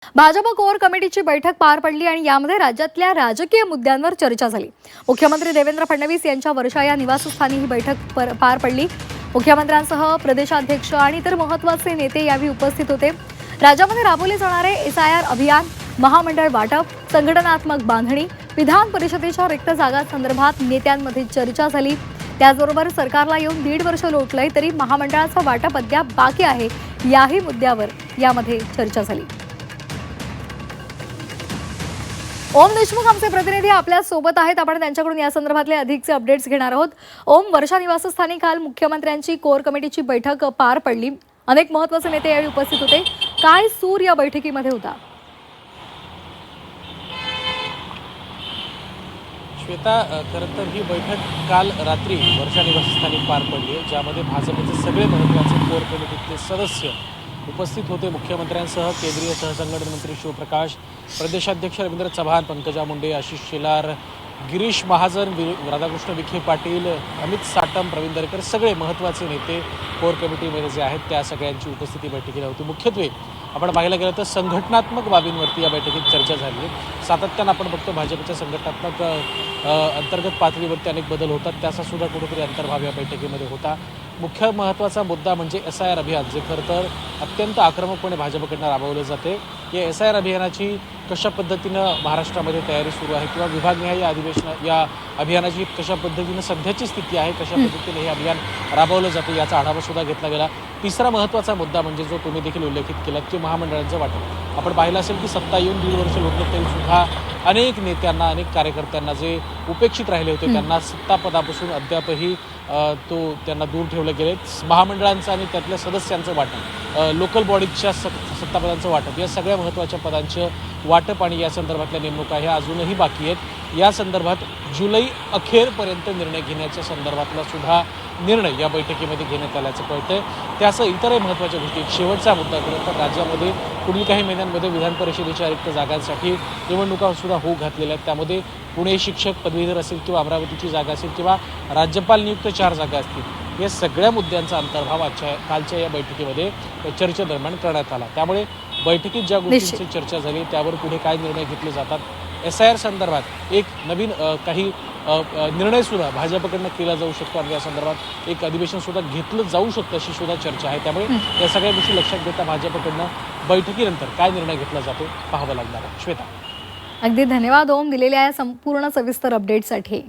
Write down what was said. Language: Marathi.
भाजप कोर कमिटीची बैठक पार पडली आणि यामध्ये राज्यातल्या राजकीय मुद्द्यांवर चर्चा झाली। मुख्यमंत्री देवेंद्र फडणवीस यांच्या वर्षा या निवासस्थानी ही बैठक पार पडली। मुख्यमंत्र्यांसह प्रदेशाध्यक्ष आणि इतर महत्त्वाचे नेते यावेळी उपस्थित होते। राज्यामध्ये राबवले जाणारे एसआयआर अभियान, महामंडळ वाटप, संघटनात्मक बांधणी, विधान परिषदेच्या रिक्त जागांसंदर्भात नेत्यांमध्ये चर्चा झाली। त्याचबरोबर सरकारला येऊन 1.5 वर्ष लोटलंय तरी महामंडळाचं वाटप अद्याप बाकी आहे, याही मुद्द्यावर यामध्ये चर्चा झाली। ओम देशमुख आमचे प्रतिनिधी आपल्या सोबत आहेत। आपण त्यांच्याकडून या संदर्भातले अधिकचे अपडेट्स घेणार आहोत। ओम, वर्षा निवासस्थानी काल मुख्यमंत्र्यांची कोर कमिटीची बैठक पार पडली। अनेक महत्त्वाचे नेते यावेळी उपस्थित होते। काय सूर या बैठकीमध्ये होता? श्वेता, खरं तर ही बैठक काल रात्री वर्षा निवासस्थानी पार पडली आहे, ज्यामध्ये भाजपचे सगळे महत्त्वाचे कोर कमिटीतले सदस्य उपस्थित होते। मुख्यमंत्र्यांसह केंद्रीय सहसंघटन मंत्री शिवप्रकाश, प्रदेशाध्यक्ष रवींद्र चव्हाण, पंकजा मुंडे, आशिष शेलार, गिरीश महाजन, राधाकृष्ण विखे पाटील, अमित साटम, प्रवीण दरेकर, सगळे महत्त्वाचे नेते कोर कमिटीमध्ये जे आहेत त्या सगळ्यांची उपस्थिती बैठकीला होती। मुख्यत्वे आपण पाहायला गेलं तर संघटनात्मक बाबींवरती या बैठकीत चर्चा झाली आहे। सातत्यानं आपण बघतो भाजपच्या संघटनात्मक अंतर्गत पातळीवरती अनेक बदल होतात, त्याचा सुद्धा कुठेतरी अंतर्भाव या बैठकीमध्ये होता। मुख्य महत्त्वाचा मुद्दा म्हणजे एसआयआर अभियान, जे खरं तर अत्यंत आक्रमकपणे भाजपकडनं राबवलं जाते। या एसआयआर अभियानाची कशा पद्धतीनं महाराष्ट्रामध्ये तयारी सुरू आहे किंवा विभागनिहाय या अभियानाची कशा पद्धतीनं सध्याची स्थिती आहे, कशा पद्धतीने हे अभियान राबवलं जातं याचा आढावा सुद्धा घेतला गेला। तिसरा महत्त्वाचा मुद्दा म्हणजे जो तुम्ही देखील उल्लेखित केलात की महामंडळांचं वाटप। आपण पाहिलं असेल की सत्ता येऊन 1.5 वर्ष लोटले तरी सुद्धा अनेक नेत्यांना, अनेक कार्यकर्त्यांना जे उपेक्षित राहिले होते त्यांना सत्तापदापासून अद्यापही त्यांना दूर ठेवलं गेले। महामंडळांचं आणि त्यातल्या सदस्यांचं वाटप, लोकल बॉडीजच्या सत्तापदांचं वाटप, या सगळ्या महत्त्वाच्या पदांचं वाटप आणि या संदर्भातल्या नेमणुका ह्या अजूनही बाकी आहेत। या संदर्भात जुलै अखेरपर्यंत निर्णय घेण्याच्या संदर्भातला सुद्धा निर्णय या बैठकीमध्ये घेण्यात आल्याचं कळतंय। त्यासह इतरही महत्त्वाच्या गोष्टी। शेवटचा मुद्दा खरं तर राज्यामध्ये पुढील काही महिन्यांमध्ये विधान परिषदेच्या रिक्त जागांसाठी निवडणुका सुद्धा होऊ घातलेल्या आहेत। त्यामध्ये पुणे शिक्षक पदवीधर असेल किंवा अमरावतीची जागा असेल किंवा राज्यपाल नियुक्त 4 जागा असतील, या सगळ्या मुद्द्यांचा अंतर्भाव कालच्या या बैठकीमध्ये चर्चेदरम्यान करण्यात आला। त्यामुळे बैठकीत ज्या गोष्टींची चर्चा झाली त्यावर पुढे काय निर्णय घेतले जातात, एसआयआर संदर्भात एक नवीन काही निर्णय सुद्धा भाजपकडनं केला जाऊ शकतो आणि या संदर्भात एक अधिवेशन सुद्धा घेतलं जाऊ शकतं अशी सुद्धा चर्चा आहे। त्यामुळे या सगळ्या गोष्टी लक्षात घेता भाजपकडनं बैठकीनंतर काय निर्णय घेतला जातो पाहावं लागणार आहे। श्वेता, अगदी धन्यवाद ओम, दिलेल्या या संपूर्ण सविस्तर अपडेटसाठी।